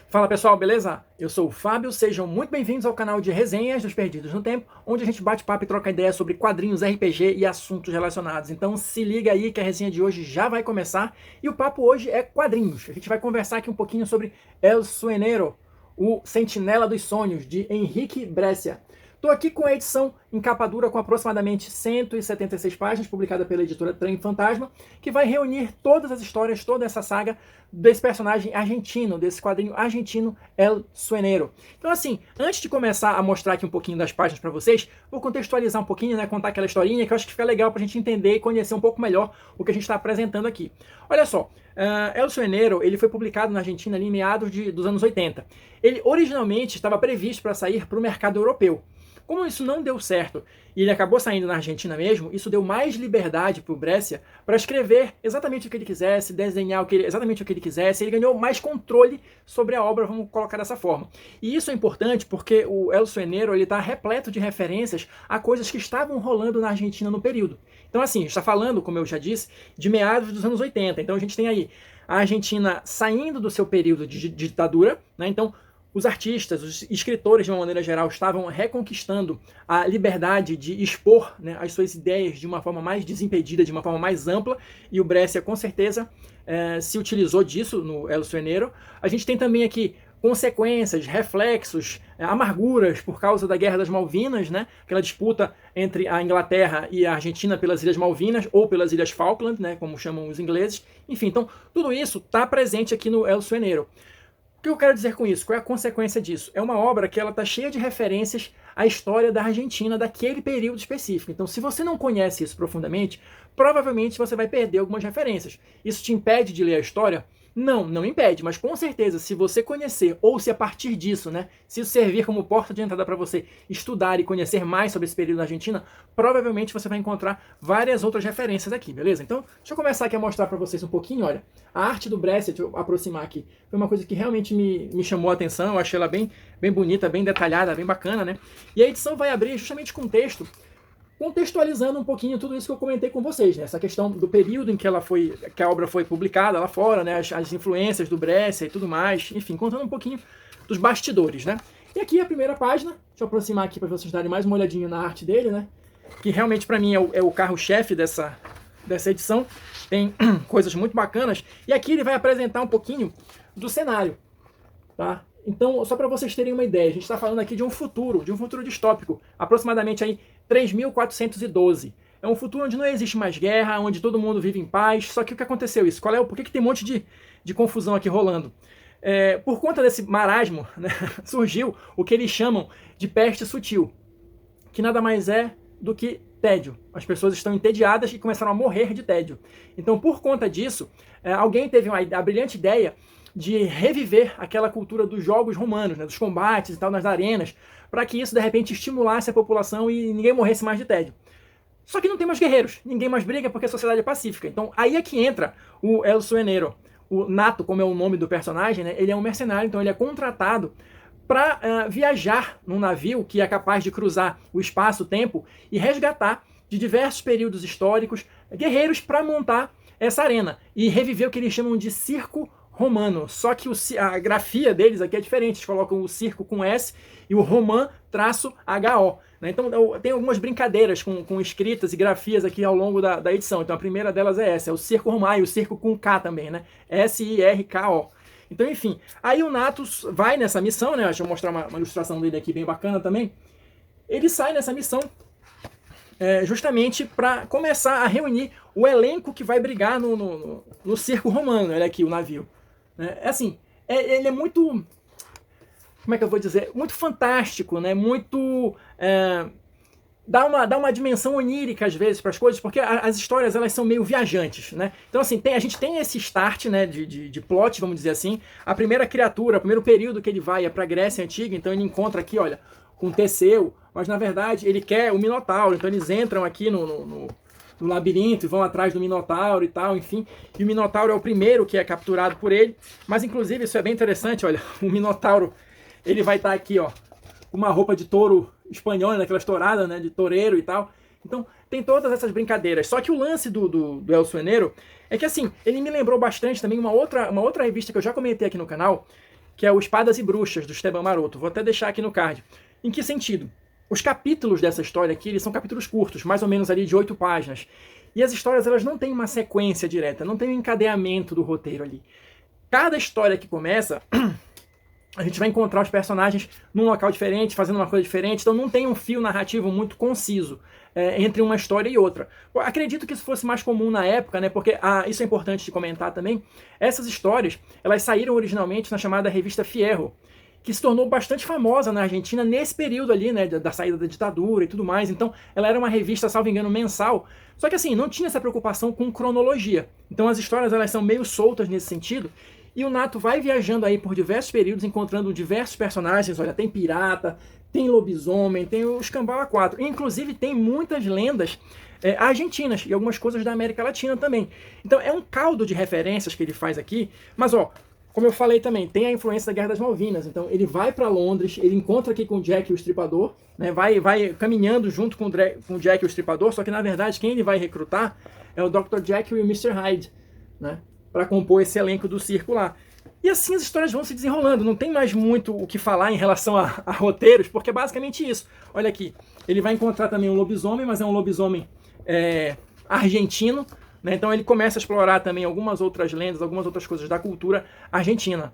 Fala pessoal, beleza? Eu sou o Fábio, sejam muito bem-vindos ao canal de Resenhas dos Perdidos no Tempo, onde a gente bate papo e troca ideia sobre quadrinhos, RPG e assuntos relacionados. Então se liga aí que a resenha de hoje já vai começar e o papo hoje é quadrinhos. A gente vai conversar aqui um pouquinho sobre El Sueñero, o Sentinela dos Sonhos, de Henrique Brescia. Estou aqui com a edição em capa dura com aproximadamente 176 páginas, publicada pela editora Trem Fantasma, que vai reunir todas as histórias, toda essa saga desse personagem argentino, desse quadrinho argentino El Sueñero. Então assim, antes de começar a mostrar aqui um pouquinho das páginas para vocês, vou contextualizar um pouquinho, né, contar aquela historinha que eu acho que fica legal para a gente entender e conhecer um pouco melhor o que a gente está apresentando aqui. Olha só, El Sueñero, ele foi publicado na Argentina ali em meados dos anos 80. Ele originalmente estava previsto para sair para o mercado europeu. Como isso não deu certo e ele acabou saindo na Argentina mesmo, isso deu mais liberdade para o Brescia para escrever exatamente o que ele quisesse, desenhar exatamente o que ele quisesse. Ele ganhou mais controle sobre a obra, vamos colocar dessa forma. E isso é importante porque o El Sueñero está repleto de referências a coisas que estavam rolando na Argentina no período. Então assim, a gente está falando, como eu já disse, de meados dos anos 80. Então a gente tem aí a Argentina saindo do seu período de ditadura, né? Então os artistas, os escritores, de uma maneira geral, estavam reconquistando a liberdade de expor, né, as suas ideias de uma forma mais desimpedida, de uma forma mais ampla, e o Brescia, com certeza, se utilizou disso no El Sueñero. A gente tem também aqui consequências, reflexos, amarguras por causa da Guerra das Malvinas, né, aquela disputa entre a Inglaterra e a Argentina pelas Ilhas Malvinas, ou pelas Ilhas Falkland, né, como chamam os ingleses. Enfim, então, tudo isso está presente aqui no El Sueñero. O que eu quero dizer com isso? Qual é a consequência disso? É uma obra que ela está cheia de referências à história da Argentina daquele período específico. Então, se você não conhece isso profundamente, provavelmente você vai perder algumas referências. Isso te impede de ler a história? Não, não impede, mas com certeza, se você conhecer, ou se a partir disso, né, se isso servir como porta de entrada para você estudar e conhecer mais sobre esse período da Argentina, provavelmente você vai encontrar várias outras referências aqui, beleza? Então, deixa eu começar aqui a mostrar para vocês um pouquinho, olha, a arte do Brescia, deixa eu aproximar aqui, foi uma coisa que realmente me chamou a atenção, eu achei ela bem bonita, bem detalhada, bem bacana, né? E a edição vai abrir justamente com texto, contextualizando um pouquinho tudo isso que eu comentei com vocês, né? Essa questão do período em que que a obra foi publicada lá fora, né? As influências do Brescia e tudo mais, enfim, contando um pouquinho dos bastidores, né? E aqui a primeira página, deixa eu aproximar aqui para vocês darem mais uma olhadinha na arte dele, né? Que realmente para mim é o carro-chefe dessa edição, tem coisas muito bacanas, e aqui ele vai apresentar um pouquinho do cenário, tá? Então, só para vocês terem uma ideia, a gente está falando aqui de um futuro distópico, aproximadamente aí 3412. É um futuro onde não existe mais guerra, onde todo mundo vive em paz. Só que o que aconteceu isso? Por que tem um monte de confusão aqui rolando? Por conta desse marasmo, né, surgiu o que eles chamam de peste sutil, que nada mais é do que tédio. As pessoas estão entediadas e começaram a morrer de tédio. Então, por conta disso, alguém teve a brilhante ideia de reviver aquela cultura dos jogos romanos, né, dos combates e tal, nas arenas, para que isso, de repente, estimulasse a população e ninguém morresse mais de tédio. Só que não tem mais guerreiros, ninguém mais briga porque a sociedade é pacífica. Então, aí é que entra o El Sueñero. O Nato, como é o nome do personagem, né, ele é um mercenário, então ele é contratado para viajar num navio que é capaz de cruzar o espaço-tempo e resgatar de diversos períodos históricos guerreiros para montar essa arena e reviver o que eles chamam de circo romano. Só que a grafia deles aqui é diferente, eles colocam o circo com S e o roman traço HO. Né? Então tem algumas brincadeiras com escritas e grafias aqui ao longo da edição. Então a primeira delas é essa, é o circo romano, e o circo com K também, né? S-I-R-K-O. Então, enfim, aí o Natus vai nessa missão, né? Deixa eu mostrar uma ilustração dele aqui bem bacana também. Ele sai nessa missão justamente para começar a reunir o elenco que vai brigar no circo romano. Olha aqui o navio. Assim, ele é muito, como é que eu vou dizer, muito fantástico, né? Muito dá uma dimensão onírica às vezes para as coisas, porque as histórias elas são meio viajantes, né? Então assim, a gente tem esse start, né, de plot, vamos dizer assim. A primeira criatura, o primeiro período que ele vai é para a Grécia Antiga, então ele encontra aqui, olha, com Teseu, mas na verdade ele quer o Minotauro, então eles entram aqui no labirinto e vão atrás do Minotauro e tal, enfim. E o Minotauro é o primeiro que é capturado por ele, mas inclusive isso é bem interessante, olha, o Minotauro, ele vai estar aqui, ó, com uma roupa de touro espanhol, naquelas touradas, né, de toureiro e tal. Então, tem todas essas brincadeiras. Só que o lance do El Sueñero é que, assim, ele me lembrou bastante também uma outra revista que eu já comentei aqui no canal, que é o Espadas e Bruxas, do Esteban Maroto. Vou até deixar aqui no card. Em que sentido? Os capítulos dessa história aqui, eles são capítulos curtos, mais ou menos ali de 8 páginas. E as histórias, elas não têm uma sequência direta, não tem um encadeamento do roteiro ali. Cada história que começa, a gente vai encontrar os personagens num local diferente, fazendo uma coisa diferente, então não tem um fio narrativo muito conciso entre uma história e outra. Eu acredito que isso fosse mais comum na época, né? Porque isso é importante de comentar também. Essas histórias, elas saíram originalmente na chamada revista Fierro, que se tornou bastante famosa na Argentina nesse período ali, né, da saída da ditadura e tudo mais. Então, ela era uma revista, salvo engano, mensal. Só que assim, não tinha essa preocupação com cronologia. Então, as histórias, elas são meio soltas nesse sentido. E o Nato vai viajando aí por diversos períodos, encontrando diversos personagens. Olha, tem pirata, tem lobisomem, tem o Escambau A4. Inclusive, tem muitas lendas argentinas e algumas coisas da América Latina também. Então, é um caldo de referências que ele faz aqui. Mas, ó, como eu falei também, tem a influência da Guerra das Malvinas. Então ele vai para Londres, ele encontra aqui com o Jack e o Estripador, né? vai caminhando junto com o Jack e o Estripador, só que na verdade quem ele vai recrutar é o Dr. Jekyll e o Mr. Hyde, né? Para compor esse elenco do circo lá. E assim as histórias vão se desenrolando, não tem mais muito o que falar em relação a roteiros, porque é basicamente isso. Olha aqui, ele vai encontrar também um lobisomem, mas é um lobisomem argentino, né? Então ele começa a explorar também algumas outras lendas, algumas outras coisas da cultura argentina.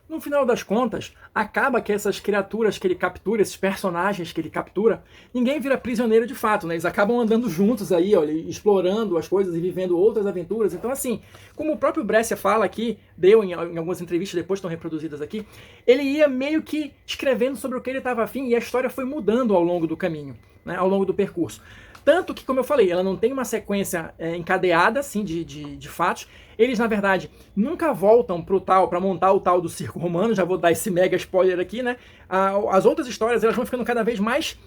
No final das contas, acaba que essas criaturas que ele captura, esses personagens que ele captura, ninguém vira prisioneiro de fato, né? Eles acabam andando juntos aí, ó, explorando as coisas e vivendo outras aventuras. Então assim, como o próprio Brescia fala aqui, deu em algumas entrevistas, depois estão reproduzidas aqui, ele ia meio que escrevendo sobre o que ele estava afim e a história foi mudando ao longo do caminho, né? Ao longo do percurso. Tanto que, como eu falei, ela não tem uma sequência encadeada, assim, de fatos. Eles, na verdade, nunca voltam para montar o tal do circo romano. Já vou dar esse mega spoiler aqui, né? As outras histórias, elas vão ficando cada vez mais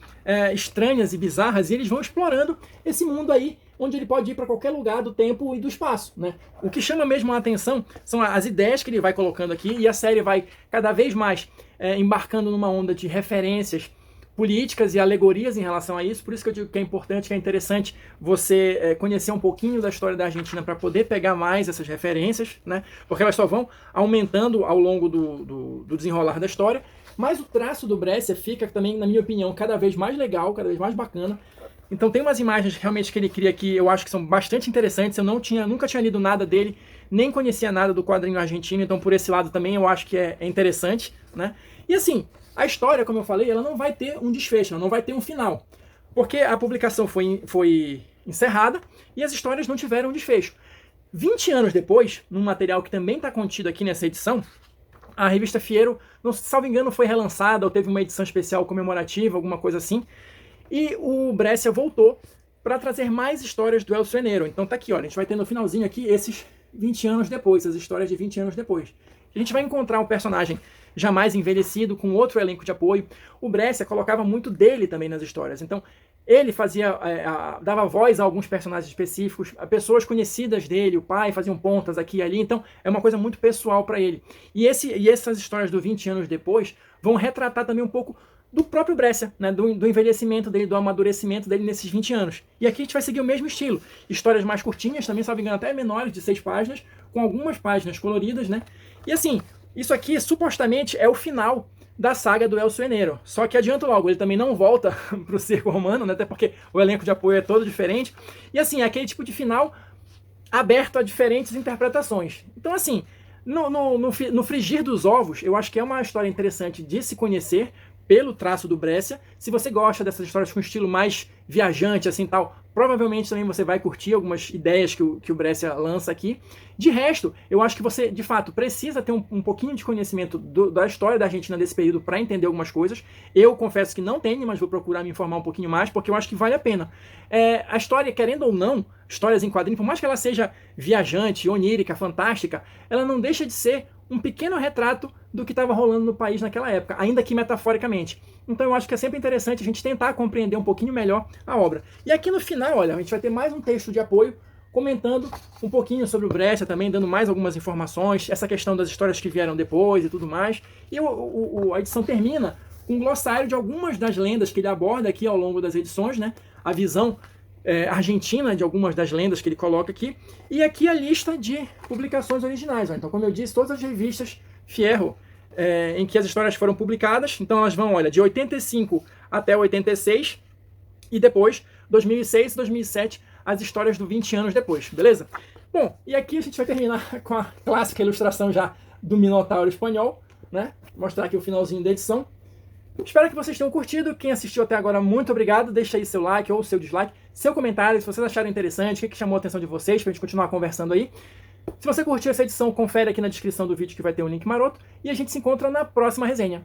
estranhas e bizarras, e eles vão explorando esse mundo aí, onde ele pode ir para qualquer lugar do tempo e do espaço, né? O que chama mesmo a atenção são as ideias que ele vai colocando aqui, e a série vai cada vez mais embarcando numa onda de referências políticas e alegorias em relação a isso. Por isso que eu digo que é importante, que é interessante você conhecer um pouquinho da história da Argentina para poder pegar mais essas referências, né? Porque elas só vão aumentando ao longo do desenrolar da história. Mas o traço do Brescia fica também, na minha opinião, cada vez mais legal, cada vez mais bacana. Então tem umas imagens realmente que ele cria aqui, eu acho que são bastante interessantes. Eu nunca tinha lido nada dele, nem conhecia nada do quadrinho argentino, então por esse lado também eu acho que é interessante, né? E assim, a história, como eu falei, ela não vai ter um desfecho, ela não vai ter um final. Porque a publicação foi encerrada e as histórias não tiveram um desfecho. 20 anos depois, num material que também está contido aqui nessa edição, a revista Fierro, salvo engano, foi relançada ou teve uma edição especial comemorativa, alguma coisa assim. E o Brescia voltou para trazer mais histórias do El Sueñero. Então tá aqui, olha, a gente vai ter no finalzinho aqui esses 20 anos depois, as histórias de 20 anos depois. A gente vai encontrar um personagem jamais envelhecido, com outro elenco de apoio. O Brescia colocava muito dele também nas histórias. Então, ele dava voz a alguns personagens específicos, a pessoas conhecidas dele, o pai, faziam pontas aqui e ali. Então, é uma coisa muito pessoal para ele. E essas histórias do 20 anos depois vão retratar também um pouco do próprio Brescia, né? Do envelhecimento dele, do amadurecimento dele nesses 20 anos. E aqui a gente vai seguir o mesmo estilo. Histórias mais curtinhas, também, salvo engano, até menores, de 6 páginas, com algumas páginas coloridas, né? E assim, isso aqui supostamente é o final da saga do El Sueñero. Só que adianto logo, ele também não volta para o circo romano, né? Até porque o elenco de apoio é todo diferente. E assim, é aquele tipo de final aberto a diferentes interpretações. Então assim, no frigir dos ovos, eu acho que é uma história interessante de se conhecer pelo traço do Brescia. Se você gosta dessas histórias com estilo mais viajante, assim tal, provavelmente também você vai curtir algumas ideias que o Brescia lança aqui. De resto, eu acho que você, de fato, precisa ter um pouquinho de conhecimento da história da Argentina desse período para entender algumas coisas. Eu confesso que não tenho, mas vou procurar me informar um pouquinho mais, porque eu acho que vale a pena. A história, querendo ou não, histórias em quadrinho, por mais que ela seja viajante, onírica, fantástica, ela não deixa de ser um pequeno retrato do que estava rolando no país naquela época, ainda que metaforicamente. Então eu acho que é sempre interessante a gente tentar compreender um pouquinho melhor a obra. E aqui no final, olha, a gente vai ter mais um texto de apoio comentando um pouquinho sobre o Brescia também, dando mais algumas informações, essa questão das histórias que vieram depois e tudo mais. E a edição termina com um glossário de algumas das lendas que ele aborda aqui ao longo das edições, né? A visão argentina de algumas das lendas que ele coloca aqui. E aqui a lista de publicações originais. Ó. Então, como eu disse, todas as revistas Fierro em que as histórias foram publicadas. Então elas vão, olha, de 85 até 86, e depois, 2006 e 2007, as histórias do 20 anos depois, beleza? Bom, e aqui a gente vai terminar com a clássica ilustração já do Minotauro espanhol, né? Mostrar aqui o finalzinho da edição. Espero que vocês tenham curtido. Quem assistiu até agora, muito obrigado. Deixa aí seu like ou seu dislike, seu comentário, se vocês acharam interessante, o que chamou a atenção de vocês, pra gente continuar conversando aí. Se você curtiu essa edição, confere aqui na descrição do vídeo que vai ter um link maroto. E a gente se encontra na próxima resenha.